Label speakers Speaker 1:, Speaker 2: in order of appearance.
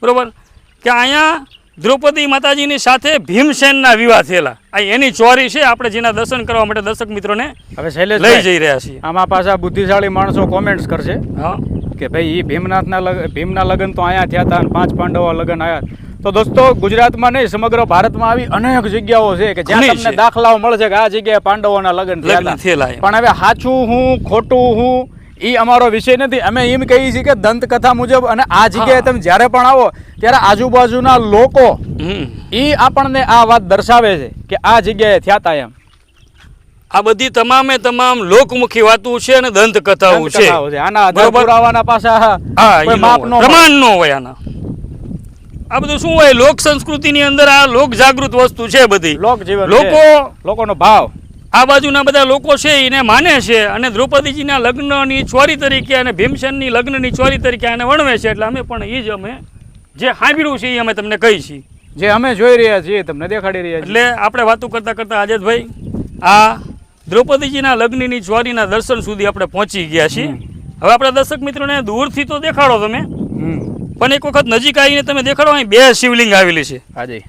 Speaker 1: બરોબર કે અહીંયા દ્રૌપદી માતાજીની સાથે ભીમસેનના વિવાહ થયેલા આ એની ચોરી છે આપણે જેના દર્શન કરવા માટે દર્શક મિત્રોને
Speaker 2: હવે શૈલેષ
Speaker 1: લઈ જઈ રહ્યા છીએ
Speaker 2: આમાં પાછા બુદ્ધિશાળી માણસો કોમેન્ટ્સ કરશે
Speaker 1: હા
Speaker 2: કે ભાઈ એ ભીમના લગ્ન તો અહીંયા થયા હતા અને 5 પાંડવો લગ્ન આવ્યા તો દોસ્તો ગુજરાતમાં નહીં સમગ્ર ભારતમાં આવી અનેક જગ્યાઓ છે કે જ્યાં તમને દાખલાઓ મળશે કે આ જગ્યાએ પાંડવોના લગ્ન થયેલા પણ હવે સાચું હું ખોટું હું એ અમારો વિષય નથી અમે એમ કહીએ છીએ કે દંતકથા મુજબ અને આ જગ્યાએ તમે જ્યારે પણ આવો ત્યારે આજુબાજુના લોકો એ આપણને આ વાત દર્શાવે છે કે આ જગ્યાએ થયા હતા એમ
Speaker 1: આ બધી તમામે તમામ લોકમુખી વાતો છે અને દંતકથાઓ છે
Speaker 2: આના પુરાવાના પાછા
Speaker 1: પ્રમાણ ન હોય આના આ બધું શું હોય લોક સંસ્કૃતિની અંદર આ લોક જાગૃત વસ્તુ છે બધી
Speaker 2: લોકોનો ભાવ
Speaker 1: આ બાજુના બધા લોકો છે એને માને છે અને દ્રૌપદીજીના લગ્નની ચોરી તરીકે અને ભીમસેનની લગ્નની ચોરી તરીકે આને વર્ણવે છે એટલે અમે પણ એ જ અમે જે સાંભળ્યું છે એ અમે તમને કહી છીએ
Speaker 2: જે અમે જોઈ રહ્યા છીએ તમને દેખાડી રહ્યા છીએ
Speaker 1: એટલે આપણે વાતો કરતા કરતા આઝાદભાઈ આ દ્રૌપદીજીના લગ્નની ચોરીના દર્શન સુધી આપણે પહોંચી ગયા છીએ હવે આપણા દર્શક મિત્રોને દૂરથી તો દેખાડો તમે પણ એક વખત નજીક આવીને તમે દેખાડો અહીં 2 શિવલિંગ આવેલી છે
Speaker 2: હાજી